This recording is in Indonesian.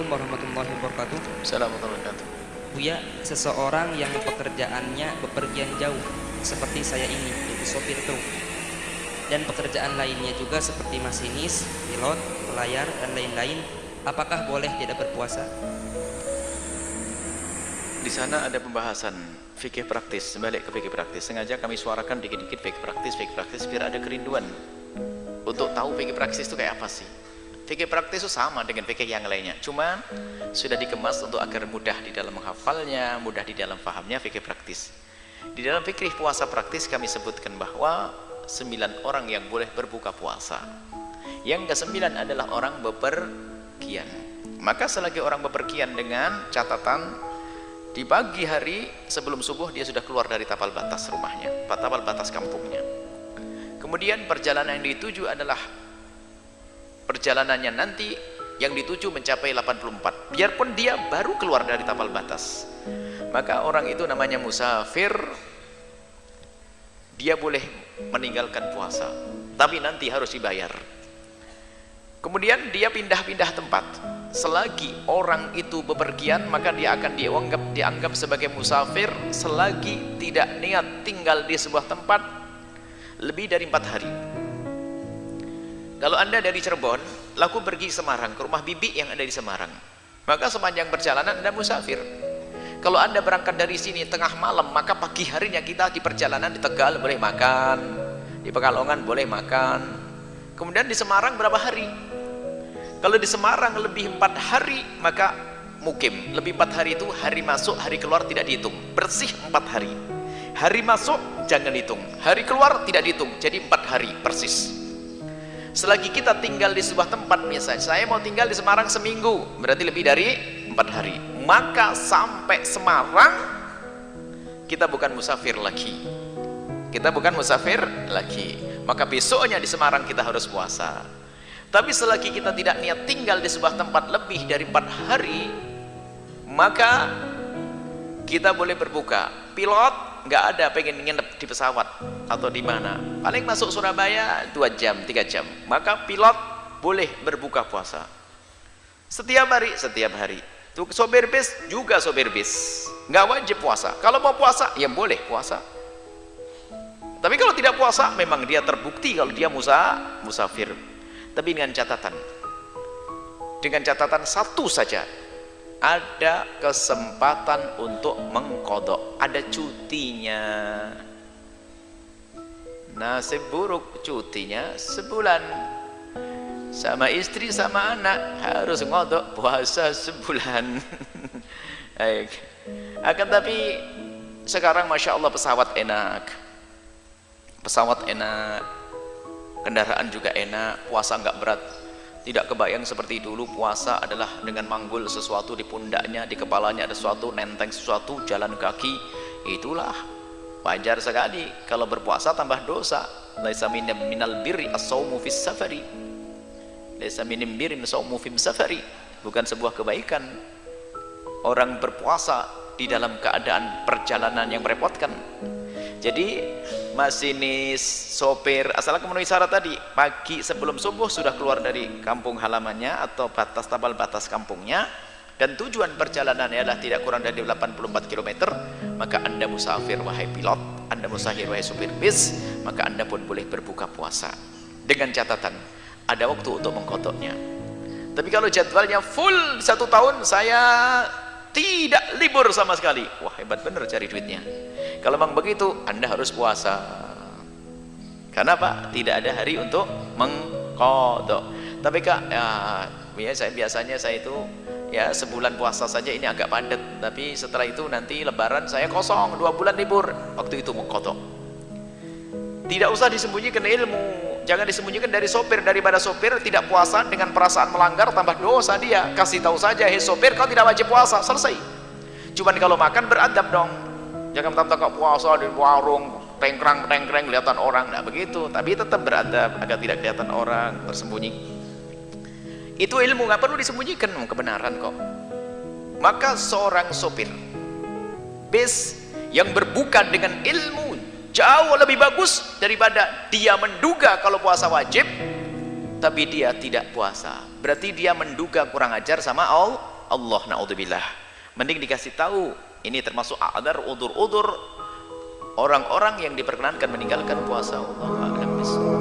warahmatullahi wabarakatuh. Assalamualaikum warahmatullahi wabarakatuh. Buya, seseorang yang pekerjaannya bepergian jauh seperti saya ini, yaitu sopir truk, dan pekerjaan lainnya juga seperti masinis, pilot, pelayar, dan lain-lain, apakah boleh tidak berpuasa? Di sana ada pembahasan fikih praktis, balik ke fikih praktis. Sengaja kami suarakan dikit-dikit fikih praktis biar ada kerinduan untuk tahu fikih praktis itu kayak apa sih. Fikih praktis itu sama dengan fikih yang lainnya, cuma sudah dikemas untuk agar mudah di dalam menghafalnya, mudah di dalam fahamnya fikih praktis. Di dalam fikih puasa praktis kami sebutkan bahwa 9 orang yang boleh berbuka puasa. Yang ke-9 adalah orang bepergian. Maka selagi orang bepergian dengan catatan di pagi hari sebelum subuh dia sudah keluar dari tapal batas rumahnya, tapal batas kampungnya. Kemudian perjalanan yang dituju adalah perjalanannya nanti yang dituju mencapai 84, biarpun dia baru keluar dari tapal batas, maka orang itu namanya musafir. Dia boleh meninggalkan puasa, tapi nanti harus dibayar. Kemudian dia pindah-pindah tempat. Selagi orang itu bepergian, maka dia akan dianggap sebagai musafir selagi tidak niat tinggal di sebuah tempat lebih dari 4 hari. Kalau Anda dari Cirebon laku pergi Semarang ke rumah bibi yang ada di Semarang, maka sepanjang perjalanan Anda musafir. Kalau Anda berangkat dari sini tengah malam, maka pagi harinya kita di perjalanan di Tegal boleh makan, di Pekalongan boleh makan. Kemudian di Semarang berapa hari? Kalau di Semarang lebih 4 hari, maka mukim. Lebih 4 hari itu hari masuk hari keluar tidak dihitung, bersih 4 hari. Hari masuk jangan dihitung, hari keluar tidak dihitung, jadi 4 hari persis. Selagi kita tinggal di sebuah tempat, misalnya saya mau tinggal di Semarang seminggu, berarti lebih dari 4 hari, maka sampai Semarang kita bukan musafir lagi, maka besoknya di Semarang kita harus puasa. Tapi selagi kita tidak niat tinggal di sebuah tempat lebih dari 4 hari, maka kita boleh berbuka. Pilot nggak ada pengen nginep di pesawat atau di mana, paling masuk Surabaya 2 jam 3 jam, maka pilot boleh berbuka puasa setiap hari. Tuh sopir bis juga sopir bis nggak wajib puasa. Kalau mau puasa ya boleh puasa, tapi kalau tidak puasa memang dia terbukti kalau dia musafir. Tapi dengan catatan satu saja, ada kesempatan untuk mengqadha, ada cutinya. Nasib buruk cutinya sebulan, sama istri sama anak harus ngodok puasa sebulan. Akan tapi sekarang Masya Allah pesawat enak, kendaraan juga enak, puasa nggak berat. Tidak kebayang seperti dulu puasa adalah dengan manggul sesuatu di pundaknya, di kepalanya ada sesuatu, nenteng sesuatu, jalan kaki. Itulah wajar sekali kalau berpuasa tambah dosa. Laisa minal birri as-saumu fis safari, laisa minim birrin saumu fis safari. Bukan sebuah kebaikan orang berpuasa di dalam keadaan perjalanan yang merepotkan. Jadi masinis, sopir, asal memenuhi syarat tadi, pagi sebelum subuh sudah keluar dari kampung halamannya atau tapal batas kampungnya, dan tujuan perjalanannya adalah tidak kurang dari 84 km, maka Anda musafir wahai pilot, Anda musafir wahai sopir bis, maka Anda pun boleh berbuka puasa. Dengan catatan ada waktu untuk mengqadhanya. Tapi kalau jadwalnya full 1 tahun saya tidak libur sama sekali, wah hebat bener cari duitnya. Kalau memang begitu Anda harus puasa. Karena apa? Tidak ada hari untuk mengqadha. Tapi Kak, biasanya saya itu ya sebulan puasa saja, ini agak padat. Tapi setelah itu nanti lebaran saya kosong, 2 bulan libur. Waktu itu mengqadha. Tidak usah disembunyikan ilmu. Jangan disembunyikan dari sopir, daripada sopir tidak puasa dengan perasaan melanggar tambah dosa dia. Kasih tahu saja, hei sopir kau tidak wajib puasa, selesai. Cuman kalau makan beradab dong. Jangan mentang-mentang puasa di warung tengkrang kelihatan orang, nah begitu. Tapi tetap beradab agar tidak kelihatan orang, tersembunyi. Itu ilmu, nggak perlu disembunyikan, kebenaran kok. Maka seorang sopir bis yang berbuka dengan ilmu jauh lebih bagus daripada dia menduga kalau puasa wajib tapi dia tidak puasa. Berarti dia menduga kurang ajar sama Allah naudzubillah. Mending dikasih tahu ini termasuk a'dzar, udzur-udzur orang-orang yang diperkenankan meninggalkan puasa. Allahu a'lam bishawab.